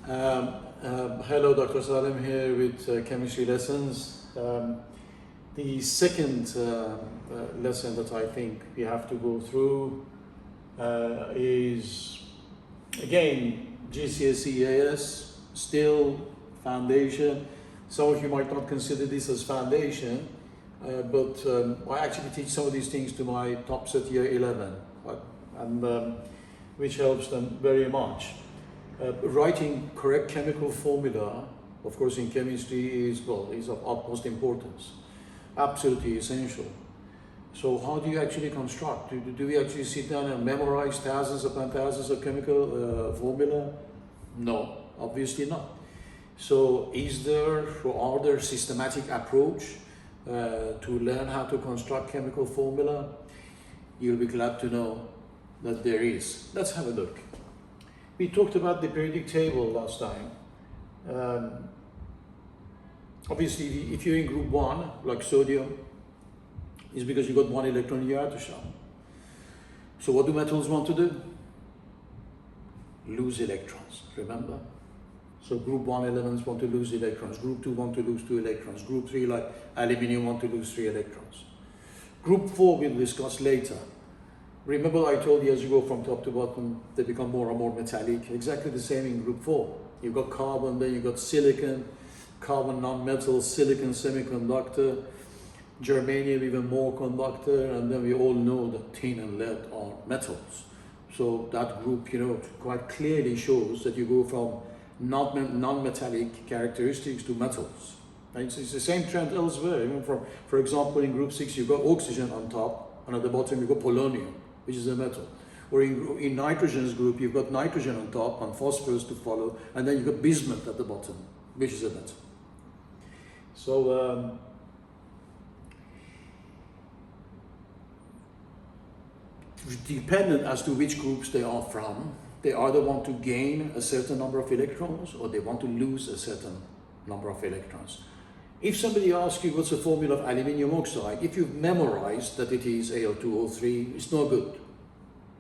Hello, Dr. Salem here with chemistry lessons. The second lesson that I think we have to go through is, again, GCSE AS, still foundation. Some of you might not consider this as foundation, but I actually teach some of these things to my top set year 11, and which helps them very much. Writing correct chemical formula, of course, in chemistry is of utmost importance, absolutely essential. So how do you actually construct? Do we actually sit down and memorize thousands upon thousands of chemical formula? No, obviously not. So are there systematic approach to learn how to construct chemical formula? You'll be glad to know that there is. Let's have a look. We talked about the periodic table last time. Obviously, if you're in group 1, like sodium, it's because you got 1 electron in your outer shell. So what do metals want to do? Lose electrons, remember? So group 1 elements want to lose electrons, group 2 want to lose 2 electrons, group 3 like aluminium want to lose 3 electrons. Group 4 we'll discuss later. Remember I told you as you go from top to bottom, they become more and more metallic. Exactly the same in group 4. You've got carbon, then you've got silicon, carbon non-metal, silicon semiconductor, germanium even more conductor, and then we all know that tin and lead are metals. So that group, quite clearly shows that you go from non-metallic characteristics to metals. Right? So it's the same trend elsewhere. Even for example, in group 6, you've got oxygen on top, and at the bottom you've got polonium, which is a metal. Or in nitrogen's group, you've got nitrogen on top and phosphorus to follow, and then you've got bismuth at the bottom, which is a metal. So dependent as to which groups they are from, they either want to gain a certain number of electrons or they want to lose a certain number of electrons. If somebody asks you what's the formula of aluminium oxide, if you've memorized that it is Al2O3, it's no good.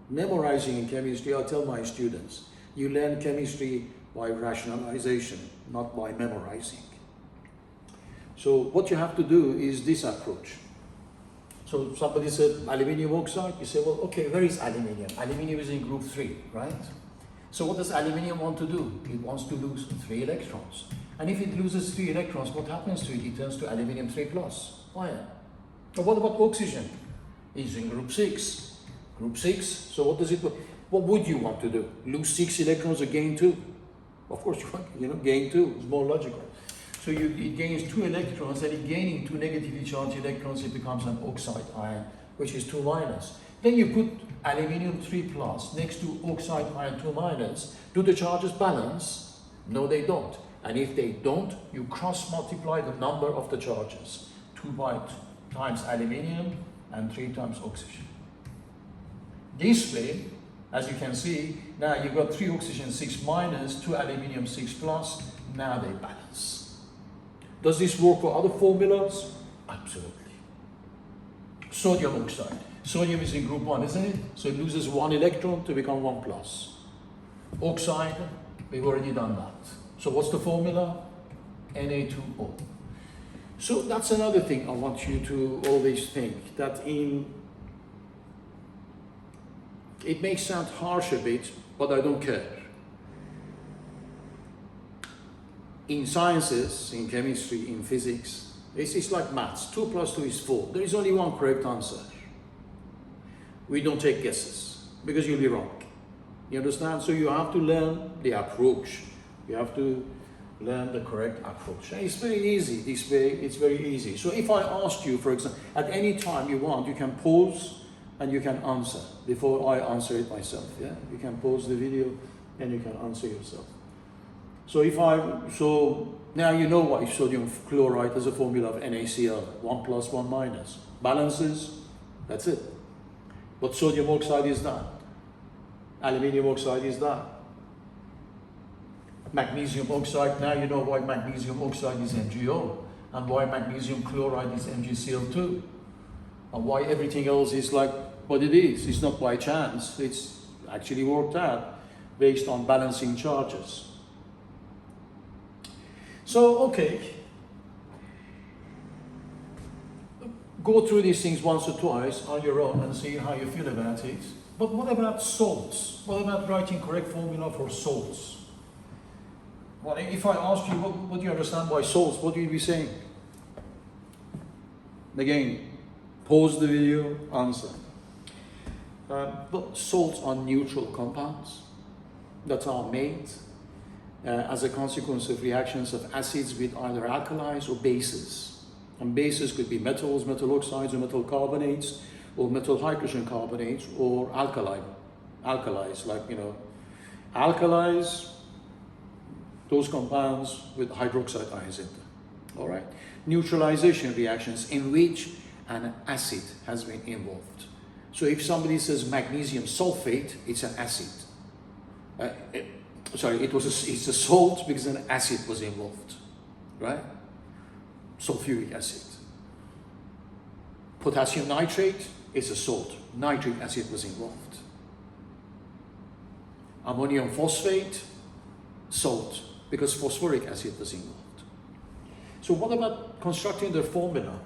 Memorizing in chemistry, I tell my students, you learn chemistry by rationalization, not by memorizing. So what you have to do is this approach. So somebody said aluminium oxide, you say, well, okay, where is aluminium? Aluminium is in group 3, right? So what does aluminium want to do? It wants to lose 3 electrons. And if it loses 3 electrons, what happens to it? It turns to aluminium 3+, ion. But what about oxygen? It's in group 6. Group 6, so what would you want to do? Lose 6 electrons or gain 2? Of course you want, gain 2, it's more logical. So it gains 2 electrons, and it gaining 2 negatively charged electrons, it becomes an oxide ion, which is 2-. Then you put aluminium 3+ next to oxide ion 2-. Do the charges balance? No, they don't. And if they don't, you cross multiply the number of the charges. 2 times aluminium and 3 times oxygen. This way, as you can see, now you've got 3 oxygen 6-, 2 aluminium 6+, now they balance. Does this work for other formulas? Absolutely. Sodium oxide. Sodium is in group 1, isn't it? So it loses 1 electron to become 1+. Oxide, we've already done that. So what's the formula? Na2O. So that's another thing I want you to always think, that it may sound harsh a bit, but I don't care. In sciences, in chemistry, in physics, it's like maths. 2 + 2 is 4. There is only one correct answer. We don't take guesses, because you'll be wrong. You understand? So you have to learn the approach. You have to learn the correct approach. And it's very easy. This way, it's very easy. So if I asked you, for example, at any time you want, you can pause and you can answer before I answer it myself. Yeah, you can pause the video and you can answer yourself. So now you know why sodium chloride has a formula of NaCl, 1 + 1-. Balances, that's it. But sodium oxide is that. Aluminium oxide is that. Magnesium oxide, now you know why magnesium oxide is MgO, and why magnesium chloride is MgCl2, and why everything else is like what it is. It's not by chance, it's actually worked out based on balancing charges. So, okay, go through these things once or twice on your own and see how you feel about it. But what about salts? What about writing correct formula for salts? Well, if I ask you, what do you understand by salts? What do you be saying? Again, pause the video, answer. But salts are neutral compounds that are made as a consequence of reactions of acids with either alkalis or bases. And bases could be metals, metal oxides, or metal carbonates, or metal hydrogen carbonates, or alkalis, like, alkalis, those compounds with hydroxide ions in them. All right? Neutralization reactions in which an acid has been involved. So if somebody says magnesium sulfate, it's an acid. It's a salt because an acid was involved, right? Sulfuric acid. Potassium nitrate is a salt. Nitric acid was involved. Ammonium phosphate, salt, because phosphoric acid was involved. So what about constructing the formula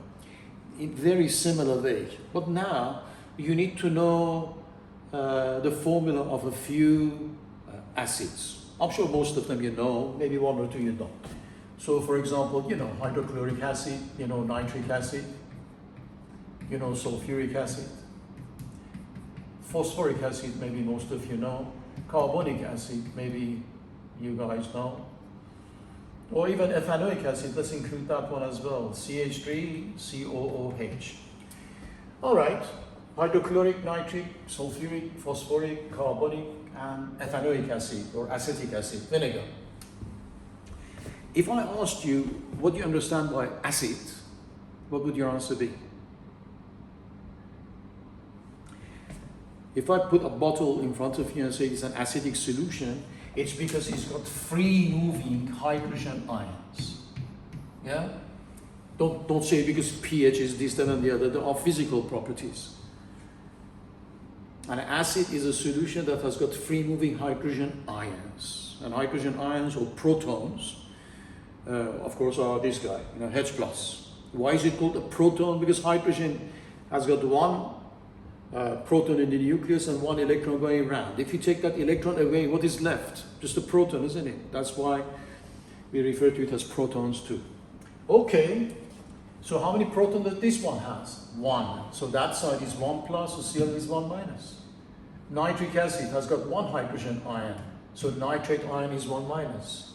in very similar way? But now you need to know the formula of a few acids. I'm sure most of them you know, maybe one or two you don't. So for example, hydrochloric acid, nitric acid, sulfuric acid. Phosphoric acid, maybe most of you know. Carbonic acid, maybe you guys know. Or even ethanoic acid, let's include that one as well. CH3COOH. All right, hydrochloric, nitric, sulfuric, phosphoric, carbonic, and ethanoic acid or acetic acid, vinegar. If I asked you what do you understand by acid, what would your answer be? If I put a bottle in front of you and say it's an acidic solution, it's because it's got free moving hydrogen ions. Yeah? Don't say because pH is this, that, and the other. There are physical properties. An acid is a solution that has got free moving hydrogen ions. And hydrogen ions or protons, of course, are this guy, H+. Why is it called a proton? Because hydrogen has got one proton in the nucleus and one electron going around. If you take that electron away, what is left? Just a proton, isn't it? That's why we refer to it as protons too. Okay, so how many protons does this one has? 1. So that side is 1 plus, so Cl is 1 minus. Nitric acid has got 1 hydrogen ion, so nitrate ion is 1 minus.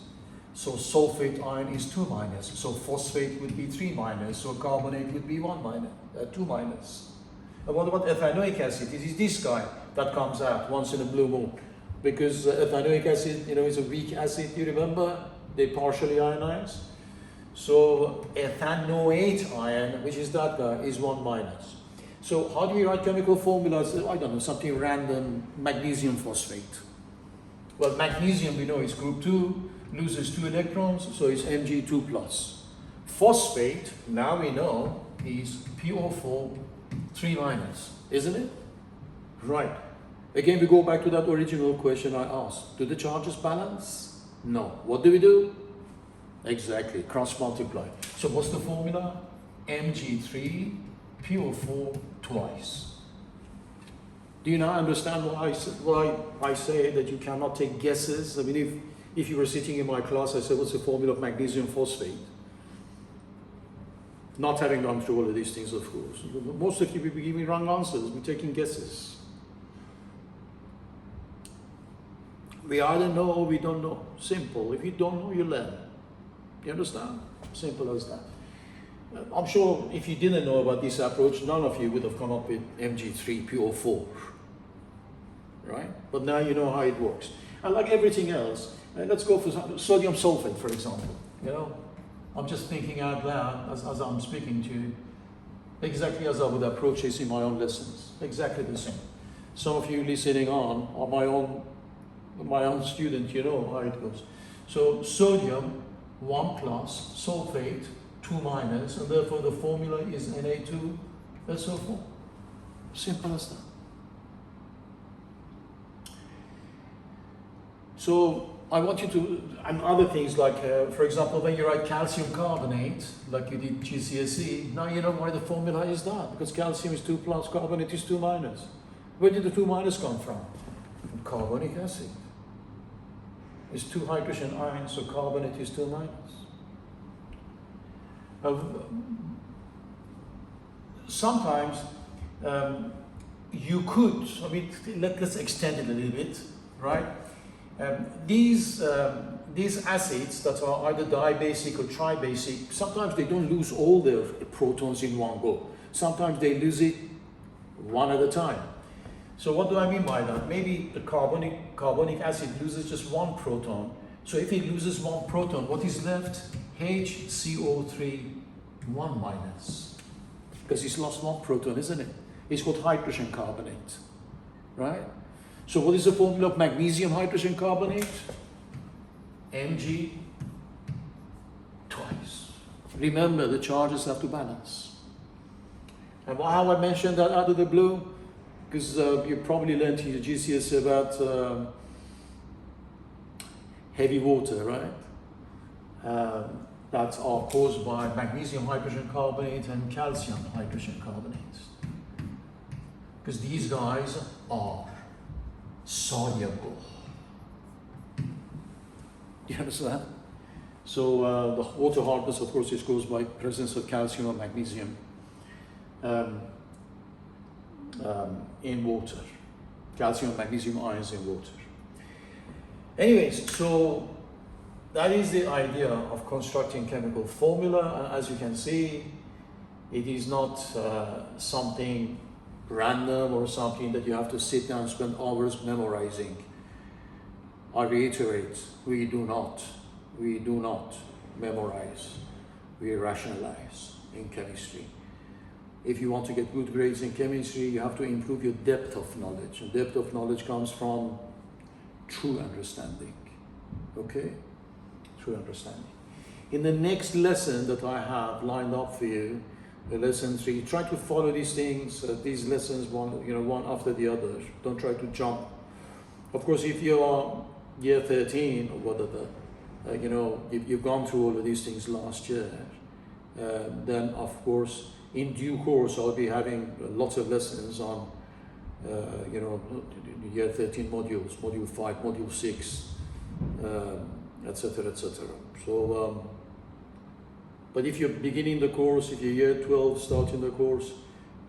So sulfate ion is 2 minus. So phosphate would be 3 minus. So carbonate would be 2 minus. And what about ethanoic acid? It is this guy that comes out once in a blue moon. Because ethanoic acid, is a weak acid, you remember? They partially ionize. So ethanoate ion, which is that guy, is 1 minus. So how do we write chemical formulas? I don't know, something random, magnesium phosphate. Well, magnesium, we know, is group 2, loses 2 electrons, so it's Mg2+. Phosphate, now we know, is PO4 3 minus, isn't it? Right. Again, we go back to that original question I asked. Do the charges balance? No. What do we do? Exactly, cross multiply. So what's the formula? Mg3, PO4 twice. Do you now understand why I say that you cannot take guesses? I mean, if you were sitting in my class, I said, what's the formula of magnesium phosphate? Not having gone through all of these things, of course. Most of you will be giving wrong answers, we're taking guesses. We either know or we don't know. Simple. If you don't know, you learn. You understand? Simple as that. I'm sure if you didn't know about this approach, none of you would have come up with Mg3PO4. Right? But now you know how it works. And like everything else, let's go for sodium sulfate, for example. I'm just thinking out loud as I'm speaking to you, exactly as I would approach this in my own lessons. Exactly the same. Some of you listening on are my own student, you know how it goes. So sodium, 1 plus, sulfate, 2 minus, and therefore the formula is Na2SO4. Simple as that. So I want you to, and other things like, for example, when you write calcium carbonate, like you did GCSE, now you know why the formula is that, because calcium is 2 plus, carbonate is 2 minus. Where did the 2 minus come from? From carbonic acid. It's 2 hydrogen ions, so carbonate is 2 minus. Sometimes you could, I mean, let's extend it a little bit, right? These acids that are either dibasic or tribasic, sometimes they don't lose all their protons in one go. Sometimes they lose it one at a time. So what do I mean by that? Maybe the carbonic acid loses just 1 proton. So if it loses 1 proton, what is left? HCO3 1 minus. Because it's lost 1 proton, isn't it? It's called hydrogen carbonate, right? So what is the formula of magnesium hydrogen carbonate? Mg twice. Remember, the charges have to balance. And how I mentioned that out of the blue? Because you probably learned in your GCSE about heavy water, right? That are caused by magnesium hydrogen carbonate and calcium hydrogen carbonate. Because these guys are soluble. You understand? So the water hardness, of course, is caused by presence of calcium or magnesium in water. Calcium and magnesium ions in water. Anyways, so that is the idea of constructing chemical formula. And as you can see, it is not something random or something that you have to sit down and spend hours memorizing. I reiterate, we do not memorize, we rationalize in chemistry. If you want to get good grades in chemistry, you have to improve your depth of knowledge. And depth of knowledge comes from true understanding, okay? True understanding. In the next lesson that I have lined up for you, lesson 3, try to follow these things, these lessons one after the other. Don't try to jump. Of course, if you are year 13 or whatever, you've gone through all of these things last year, then of course, in due course, I'll be having lots of lessons on, year 13 modules, module 5, module 6, etc., etc. So, but if you're beginning the course, if you're year 12 starting the course,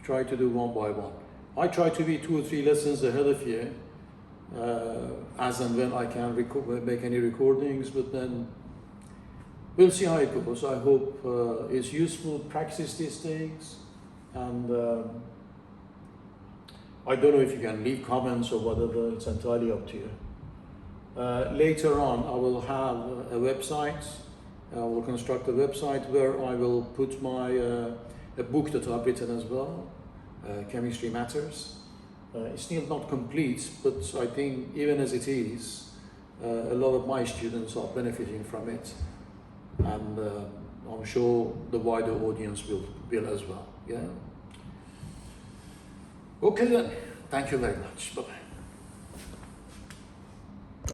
try to do one by one. I try to be 2 or 3 lessons ahead of you, as and when I can make any recordings, but then we'll see how it goes. I hope it's useful, practice these things, and I don't know if you can leave comments or whatever, it's entirely up to you. Later on, I will have a website. I will construct a website where I will put my a book that I've written as well, Chemistry Matters. It's still not complete, but I think even as it is, a lot of my students are benefiting from it, and I'm sure the wider audience will as well. Yeah. Okay then. Thank you very much. Bye-bye.